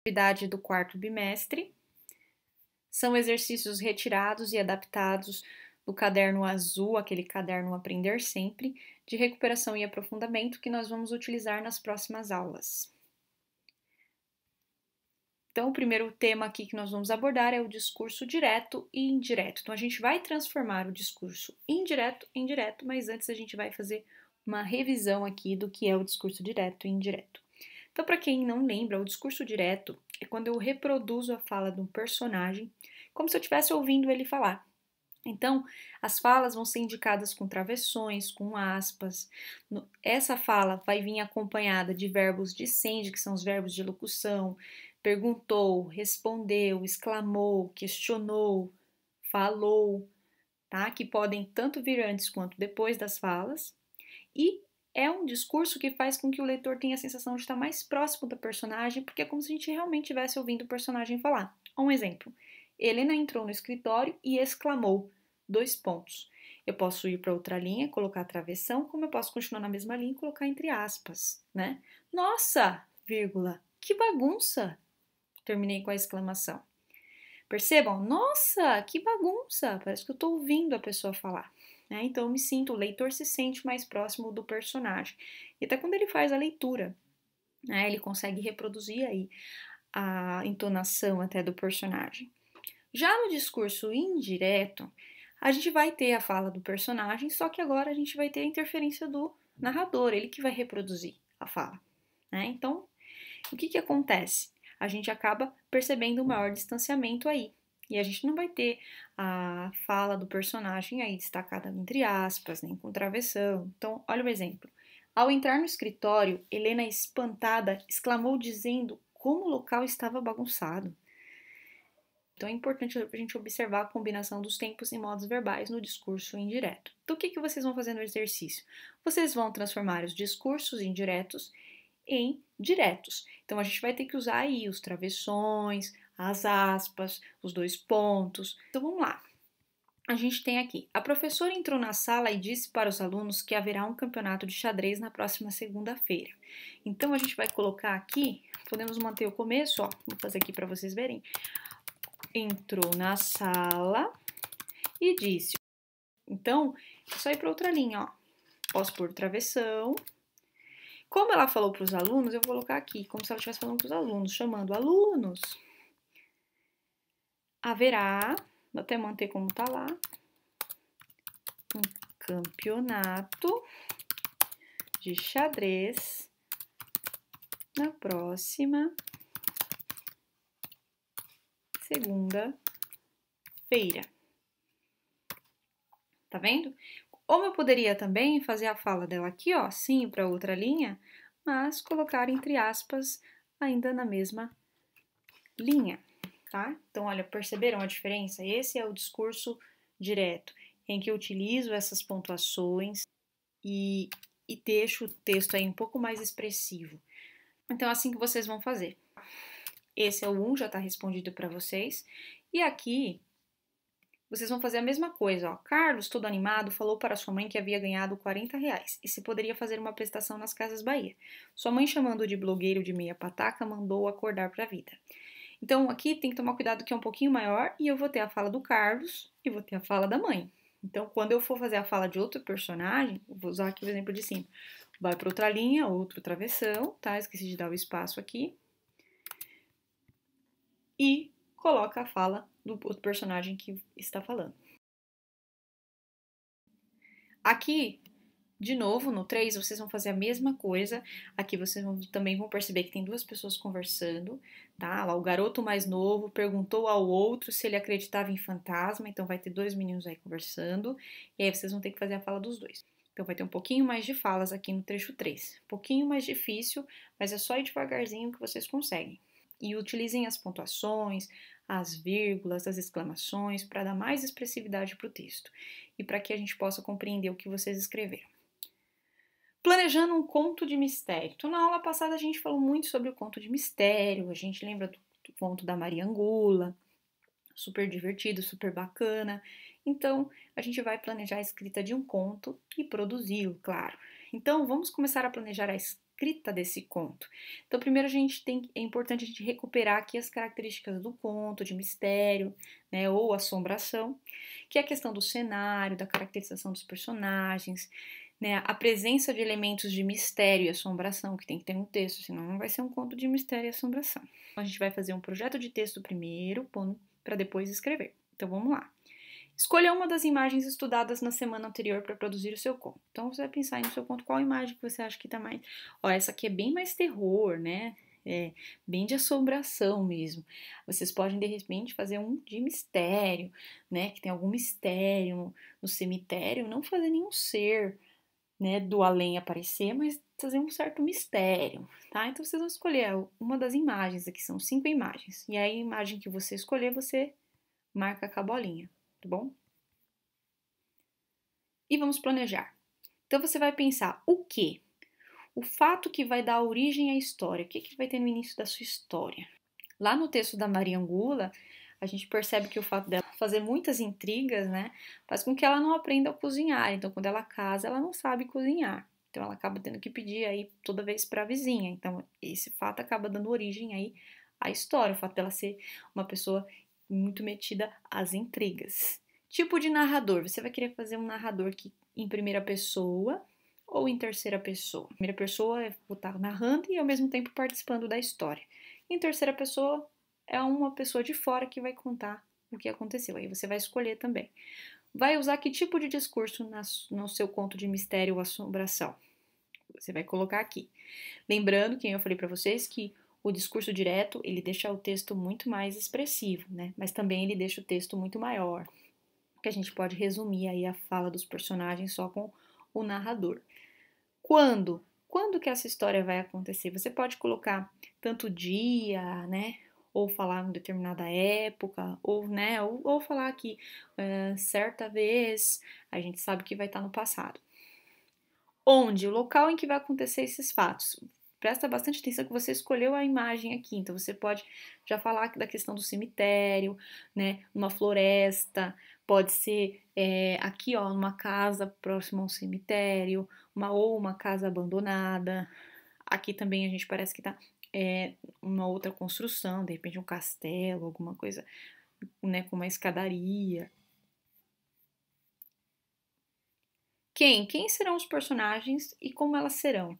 atividade do quarto bimestre. São exercícios retirados e adaptados do caderno azul, aquele caderno Aprender Sempre, de recuperação e aprofundamento que nós vamos utilizar nas próximas aulas. Então, o primeiro tema aqui que nós vamos abordar é o discurso direto e indireto. Então, a gente vai transformar o discurso indireto em direto, mas antes a gente vai fazer uma revisão aqui do que é o discurso direto e indireto. Então, para quem não lembra, o discurso direto é quando eu reproduzo a fala de um personagem como se eu estivesse ouvindo ele falar. Então, as falas vão ser indicadas com travessões, com aspas. Essa fala vai vir acompanhada de verbos de sende, que são os verbos de locução. Perguntou, respondeu, exclamou, questionou, falou, tá? Que podem tanto vir antes quanto depois das falas. E é um discurso que faz com que o leitor tenha a sensação de estar mais próximo da personagem, porque é como se a gente realmente estivesse ouvindo o personagem falar. Um exemplo. Helena entrou no escritório e exclamou, : Eu posso ir para outra linha, colocar travessão, como eu posso continuar na mesma linha e colocar entre aspas, né? Nossa, vírgula, que bagunça! Terminei com a exclamação. Percebam? Nossa, que bagunça! Parece que eu estou ouvindo a pessoa falar. Né? Então, eu me sinto, o leitor se sente mais próximo do personagem. E até quando ele faz a leitura, né, ele consegue reproduzir aí a entonação até do personagem. Já no discurso indireto, a gente vai ter a fala do personagem, só que agora a gente vai ter a interferência do narrador, ele que vai reproduzir a fala. Né? Então, o que acontece? A gente acaba percebendo um maior distanciamento aí. E a gente não vai ter a fala do personagem aí destacada entre aspas, nem com travessão. Então, olha o exemplo. Ao entrar no escritório, Helena, espantada, exclamou dizendo como o local estava bagunçado. Então, é importante a gente observar a combinação dos tempos e modos verbais no discurso indireto. Então, o que vocês vão fazer no exercício? Vocês vão transformar os discursos indiretos em diretos. Então, a gente vai ter que usar aí os travessões, as aspas, os dois pontos. Então, vamos lá. A gente tem aqui, a professora entrou na sala e disse para os alunos que haverá um campeonato de xadrez na próxima segunda-feira. Então, a gente vai colocar aqui, podemos manter o começo, ó, vou fazer aqui para vocês verem. Entrou na sala e disse. Então, é só ir para outra linha, ó. Posso pôr travessão. Como ela falou para os alunos, eu vou colocar aqui, como se ela estivesse falando para os alunos, chamando alunos. Haverá, vou até manter como está lá, um campeonato de xadrez na próxima segunda-feira. Tá vendo? Ou eu poderia também fazer a fala dela aqui, ó, sim, para outra linha, mas colocar entre aspas ainda na mesma linha, tá? Então, olha, perceberam a diferença? Esse é o discurso direto, em que eu utilizo essas pontuações e deixo o texto aí um pouco mais expressivo. Então, é assim que vocês vão fazer. Esse é o 1, já está respondido para vocês. E aqui, vocês vão fazer a mesma coisa, ó. Carlos, todo animado, falou para sua mãe que havia ganhado R$ 40 e se poderia fazer uma prestação nas Casas Bahia. Sua mãe, chamando-o de blogueiro de meia pataca, mandou-o acordar para a vida. Então, aqui tem que tomar cuidado que é um pouquinho maior e eu vou ter a fala do Carlos e vou ter a fala da mãe. Então, quando eu for fazer a fala de outro personagem, eu vou usar aqui o exemplo de cima. Vai para outra linha, outro travessão, tá? Esqueci de dar o espaço aqui. E coloca a fala do outro personagem que está falando. Aqui, de novo, no 3, vocês vão fazer a mesma coisa. Aqui vocês também vão perceber que tem duas pessoas conversando, tá? O garoto mais novo perguntou ao outro se ele acreditava em fantasma, então vai ter dois meninos aí conversando, e aí vocês vão ter que fazer a fala dos dois. Então vai ter um pouquinho mais de falas aqui no trecho 3. Um pouquinho mais difícil, mas é só ir devagarzinho que vocês conseguem. E utilizem as pontuações, as vírgulas, as exclamações, para dar mais expressividade para o texto e para que a gente possa compreender o que vocês escreveram. Planejando um conto de mistério. Então, na aula passada a gente falou muito sobre o conto de mistério, a gente lembra do conto da Maria Angula, super divertido, super bacana. Então, a gente vai planejar a escrita de um conto e produzi-lo, claro. Então, vamos começar a planejar a escrita escrita desse conto. Então, primeiro é importante a gente recuperar aqui as características do conto, de mistério, né, ou assombração, que é a questão do cenário, da caracterização dos personagens, né, a presença de elementos de mistério e assombração, que tem que ter no texto, senão não vai ser um conto de mistério e assombração. Então, a gente vai fazer um projeto de texto primeiro, para depois escrever. Então, vamos lá. Escolha uma das imagens estudadas na semana anterior para produzir o seu conto. Então, você vai pensar aí no seu conto qual imagem que você acha que tá mais... Ó, essa aqui é bem mais terror, né? É bem de assombração mesmo. Vocês podem, de repente, fazer um de mistério, né? Que tem algum mistério no cemitério. Não fazer nenhum ser, né, do além aparecer, mas fazer um certo mistério, tá? Então, vocês vão escolher uma das imagens. Aqui são 5 imagens. E aí, a imagem que você escolher, você marca com a bolinha, tá bom? E vamos planejar. Então você vai pensar o quê? O fato que vai dar origem à história. O que vai ter no início da sua história? Lá no texto da Maria Angula, a gente percebe que o fato dela fazer muitas intrigas, né, faz com que ela não aprenda a cozinhar. Então, quando ela casa, ela não sabe cozinhar. Então, ela acaba tendo que pedir aí toda vez para a vizinha. Então, esse fato acaba dando origem aí à história. O fato dela ser uma pessoa muito metida às intrigas. Tipo de narrador. Você vai querer fazer um narrador que em primeira pessoa ou em terceira pessoa. Primeira pessoa é vou estar narrando e ao mesmo tempo participando da história. Em terceira pessoa é uma pessoa de fora que vai contar o que aconteceu. Aí você vai escolher também. Vai usar que tipo de discurso no seu conto de mistério ou assombração? Você vai colocar aqui. Lembrando que eu falei para vocês que o discurso direto, ele deixa o texto muito mais expressivo, né? Mas também ele deixa o texto muito maior, que a gente pode resumir aí a fala dos personagens só com o narrador. Quando? Quando que essa história vai acontecer? Você pode colocar tanto dia, né? Ou falar em determinada época, ou, né? Ou falar que certa vez a gente sabe que vai estar no passado. Onde? O local em que vai acontecer esses fatos. Presta bastante atenção que você escolheu a imagem aqui, então você pode já falar da questão do cemitério, né? Uma floresta, pode ser aqui, ó, numa casa próxima a um cemitério, ou uma casa abandonada. Aqui também a gente parece que tá uma outra construção, de repente um castelo, alguma coisa, né, com uma escadaria. Quem serão os personagens e como elas serão?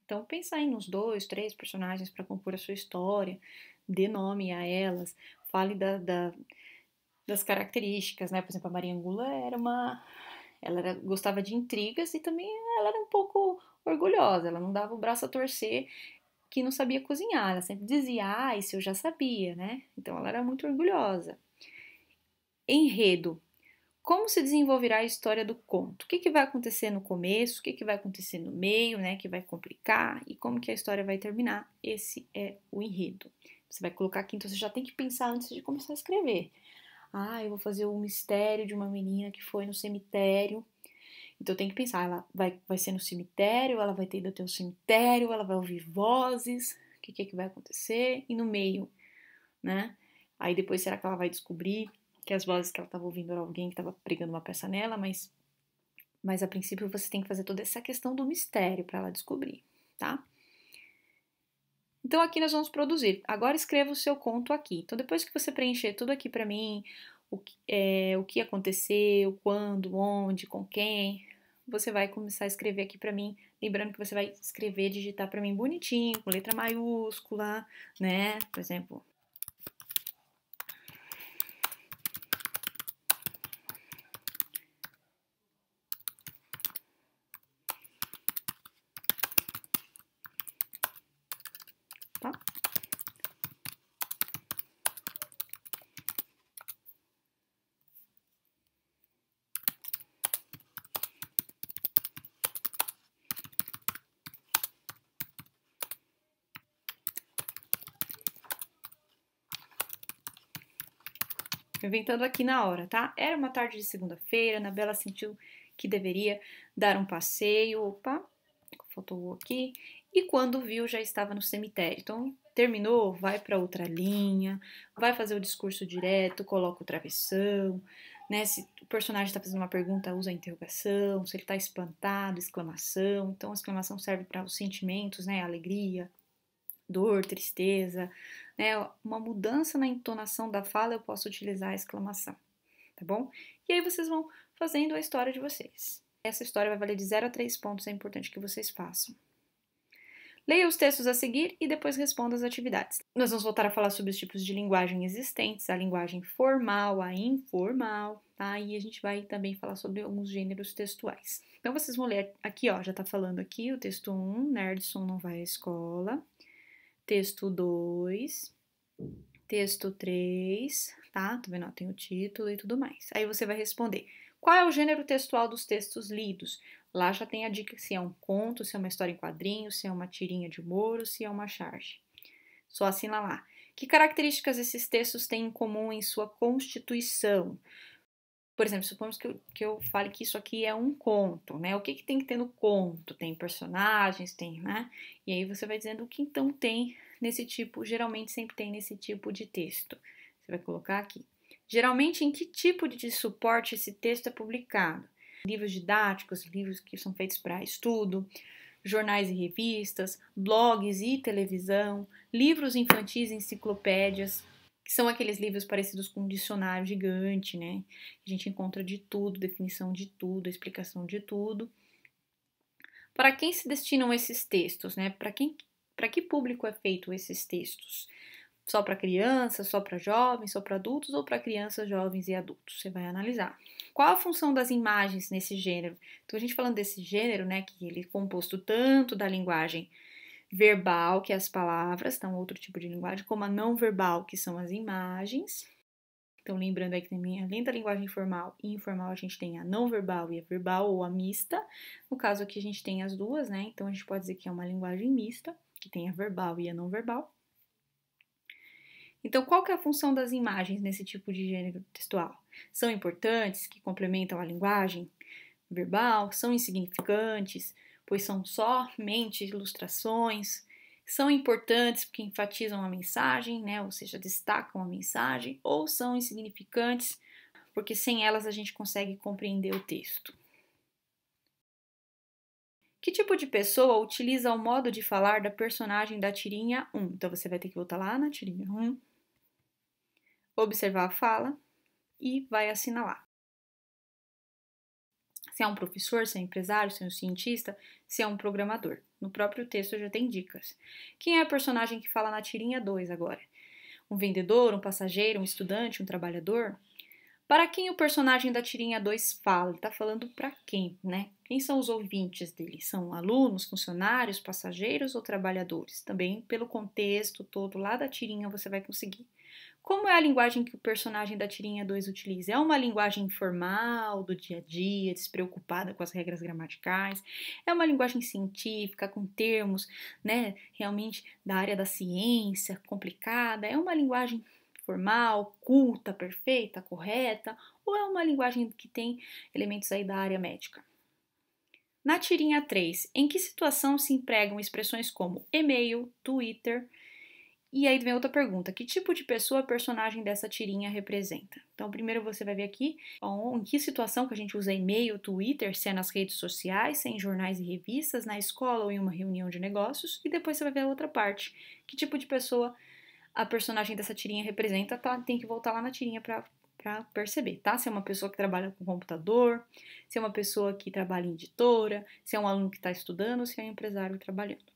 Então, pensa aí nos 2, 3 personagens para compor a sua história, dê nome a elas, fale das características, né? Por exemplo, a Maria Angula gostava de intrigas e também ela era um pouco orgulhosa, ela não dava o braço a torcer que não sabia cozinhar, ela sempre dizia, isso eu já sabia, né? Então, ela era muito orgulhosa. Enredo. Como se desenvolverá a história do conto? O que vai acontecer no começo? O que vai acontecer no meio, né? Que vai complicar? E como que a história vai terminar? Esse é o enredo. Você vai colocar aqui, então você já tem que pensar antes de começar a escrever. Eu vou fazer o mistério de uma menina que foi no cemitério. Então tem que pensar, ela vai ser no cemitério, ela vai ter ido até o cemitério, ela vai ouvir vozes, o que vai acontecer? E no meio, né? Aí depois será que ela vai descobrir que as vozes que ela estava ouvindo era alguém que estava pregando uma peça nela, mas a princípio você tem que fazer toda essa questão do mistério para ela descobrir, tá? Então aqui nós vamos produzir. Agora escreva o seu conto aqui. Então depois que você preencher tudo aqui para mim, o que aconteceu, quando, onde, com quem, você vai começar a escrever aqui para mim. Lembrando que você vai escrever, digitar para mim bonitinho, com letra maiúscula, né? Por exemplo, tá? Inventando aqui na hora, tá? Era uma tarde de segunda-feira, Anabela sentiu que deveria dar um passeio. Opa, faltou o aqui. E quando viu, já estava no cemitério. Então, terminou, vai para outra linha, vai fazer o discurso direto, coloca o travessão, né? Se o personagem está fazendo uma pergunta, usa interrogação, se ele está espantado, exclamação. Então, a exclamação serve para os sentimentos, né? Alegria, dor, tristeza, né? Uma mudança na entonação da fala, eu posso utilizar a exclamação, tá bom? E aí vocês vão fazendo a história de vocês. Essa história vai valer de 0 a 3 pontos, é importante que vocês façam. Leia os textos a seguir e depois responda as atividades. Nós vamos voltar a falar sobre os tipos de linguagem existentes, a linguagem formal, a informal, tá? E a gente vai também falar sobre alguns gêneros textuais. Então, vocês vão ler aqui, ó, já tá falando aqui o texto 1, Nerdson não vai à escola. Texto 2, texto 3, tá? Tá vendo? Ó, tem o título e tudo mais. Aí você vai responder. Qual é o gênero textual dos textos lidos? Lá já tem a dica se é um conto, se é uma história em quadrinhos, se é uma tirinha de humor ou se é uma charge. Só assina lá. Que características esses textos têm em comum em sua constituição? Por exemplo, supomos que eu fale que isso aqui é um conto, né? O que tem que ter no conto? Tem personagens, tem, né? E aí você vai dizendo o que então tem nesse tipo, geralmente sempre tem nesse tipo de texto. Você vai colocar aqui. Geralmente, em que tipo de suporte esse texto é publicado? Livros didáticos, livros que são feitos para estudo, jornais e revistas, blogs e televisão, livros infantis e enciclopédias, que são aqueles livros parecidos com um dicionário gigante, né? A gente encontra de tudo, definição de tudo, explicação de tudo. Para quem se destinam esses textos, né? Para que público é feito esses textos? Só para crianças, só para jovens, só para adultos ou para crianças, jovens e adultos? Você vai analisar. Qual a função das imagens nesse gênero? Então, a gente falando desse gênero, né, que ele é composto tanto da linguagem verbal, que é as palavras, então outro tipo de linguagem, como a não verbal, que são as imagens. Então, lembrando aí que também, além da linguagem formal e informal, a gente tem a não verbal e a verbal ou a mista. No caso aqui, a gente tem as duas, né? Então, a gente pode dizer que é uma linguagem mista, que tem a verbal e a não verbal. Então, qual que é a função das imagens nesse tipo de gênero textual? São importantes, que complementam a linguagem verbal, são insignificantes, pois são somente ilustrações, são importantes porque enfatizam a mensagem, né? Ou seja, destacam a mensagem, ou são insignificantes porque sem elas a gente consegue compreender o texto. Que tipo de pessoa utiliza o modo de falar da personagem da tirinha 1? Então, você vai ter que voltar lá na tirinha 1, observar a fala e vai assinalar. Se é um professor, se é um empresário, se é um cientista, se é um programador. No próprio texto já tem dicas. Quem é a personagem que fala na tirinha 2 agora? Um vendedor, um passageiro, um estudante, um trabalhador? Para quem o personagem da tirinha 2 fala? Ele está falando para quem, né? Quem são os ouvintes dele? São alunos, funcionários, passageiros ou trabalhadores? Também pelo contexto todo lá da tirinha você vai conseguir. Como é a linguagem que o personagem da tirinha 2 utiliza? É uma linguagem informal, do dia a dia, despreocupada com as regras gramaticais? É uma linguagem científica, com termos, né, realmente da área da ciência, complicada? É uma linguagem formal, culta, perfeita, correta? Ou é uma linguagem que tem elementos aí da área médica? Na tirinha 3, em que situação se empregam expressões como e-mail, Twitter? E aí vem outra pergunta: que tipo de pessoa a personagem dessa tirinha representa? Então, primeiro você vai ver aqui em que situação que a gente usa e-mail, Twitter, se é nas redes sociais, se é em jornais e revistas, na escola ou em uma reunião de negócios. E depois você vai ver a outra parte: que tipo de pessoa a personagem dessa tirinha representa, tá? Tem que voltar lá na tirinha para perceber, tá? Se é uma pessoa que trabalha com computador, se é uma pessoa que trabalha em editora, se é um aluno que está estudando, se é um empresário trabalhando.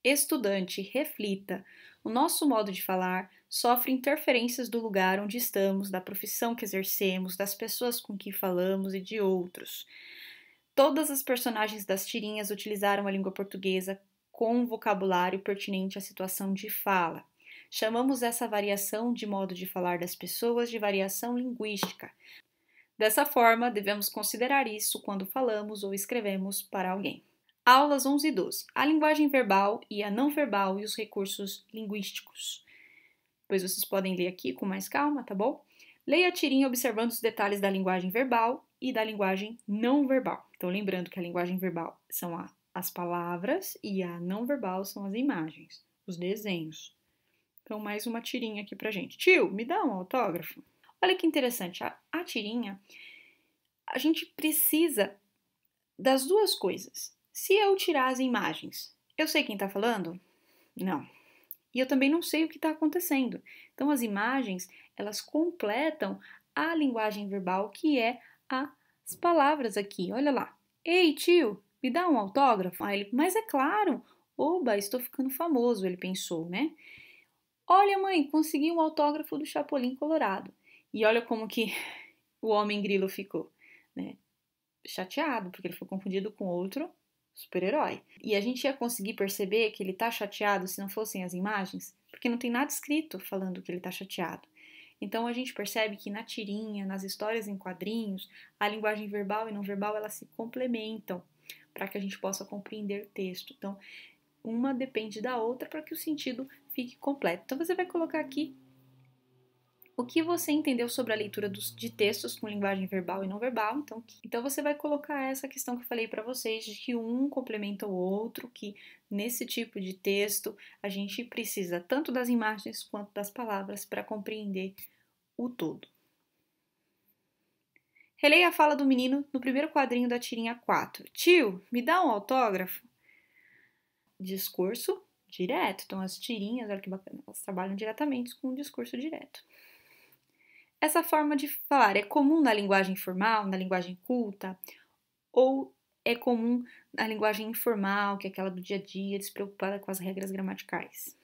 Estudante, reflita. O nosso modo de falar sofre interferências do lugar onde estamos, da profissão que exercemos, das pessoas com que falamos e de outros. Todas as personagens das tirinhas utilizaram a língua portuguesa com um vocabulário pertinente à situação de fala. Chamamos essa variação de modo de falar das pessoas de variação linguística. Dessa forma, devemos considerar isso quando falamos ou escrevemos para alguém. Aulas 11 e 12. A linguagem verbal e a não verbal e os recursos linguísticos. Depois vocês podem ler aqui com mais calma, tá bom? Leia a tirinha observando os detalhes da linguagem verbal e da linguagem não verbal. Então, lembrando que a linguagem verbal são as palavras e a não verbal são as imagens, os desenhos. Então, mais uma tirinha aqui pra gente. Tio, me dá um autógrafo? Olha que interessante, a tirinha, a gente precisa das duas coisas. Se eu tirar as imagens, eu sei quem está falando? Não. E eu também não sei o que está acontecendo. Então, as imagens, elas completam a linguagem verbal, que é as palavras aqui. Olha lá. Ei, tio, me dá um autógrafo? Aí ele, mas é claro. Oba, estou ficando famoso, ele pensou, né? Olha, mãe, consegui um autógrafo do Chapolin Colorado. E olha como que o homem grilo ficou, né? Chateado, porque ele foi confundido com outro super-herói. E a gente ia conseguir perceber que ele tá chateado se não fossem as imagens, porque não tem nada escrito falando que ele tá chateado. Então a gente percebe que na tirinha, nas histórias em quadrinhos, a linguagem verbal e não verbal elas se complementam para que a gente possa compreender o texto. Então, uma depende da outra para que o sentido fique completo. Então você vai colocar aqui o que você entendeu sobre a leitura de textos com linguagem verbal e não verbal. Então você vai colocar essa questão que eu falei para vocês, de que um complementa o outro, que nesse tipo de texto a gente precisa tanto das imagens quanto das palavras para compreender o todo. Releia a fala do menino no primeiro quadrinho da tirinha 4. Tio, me dá um autógrafo? Discurso direto. Então as tirinhas, olha que bacana, elas trabalham diretamente com o discurso direto. Essa forma de falar é comum na linguagem formal, na linguagem culta, ou é comum na linguagem informal, que é aquela do dia a dia, despreocupada com as regras gramaticais?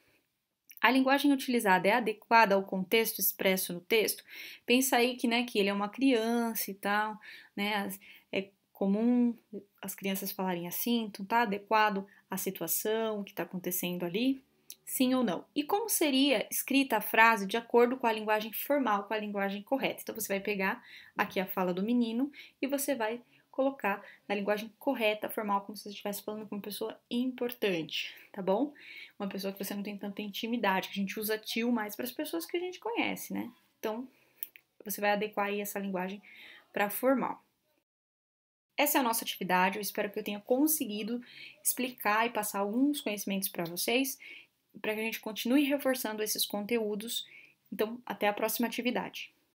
A linguagem utilizada é adequada ao contexto expresso no texto? Pensa aí que, né, que ele é uma criança e tal, né? É comum as crianças falarem assim, então tá adequado à situação, o que está acontecendo ali? Sim ou não? E como seria escrita a frase de acordo com a linguagem formal, com a linguagem correta? Então você vai pegar aqui a fala do menino e você vai colocar na linguagem correta, formal, como se você estivesse falando com uma pessoa importante, tá bom? Uma pessoa que você não tem tanta intimidade, que a gente usa tio mais para as pessoas que a gente conhece, né? Então, você vai adequar aí essa linguagem para formal. Essa é a nossa atividade, eu espero que eu tenha conseguido explicar e passar alguns conhecimentos para vocês, para que a gente continue reforçando esses conteúdos. Então, até a próxima atividade.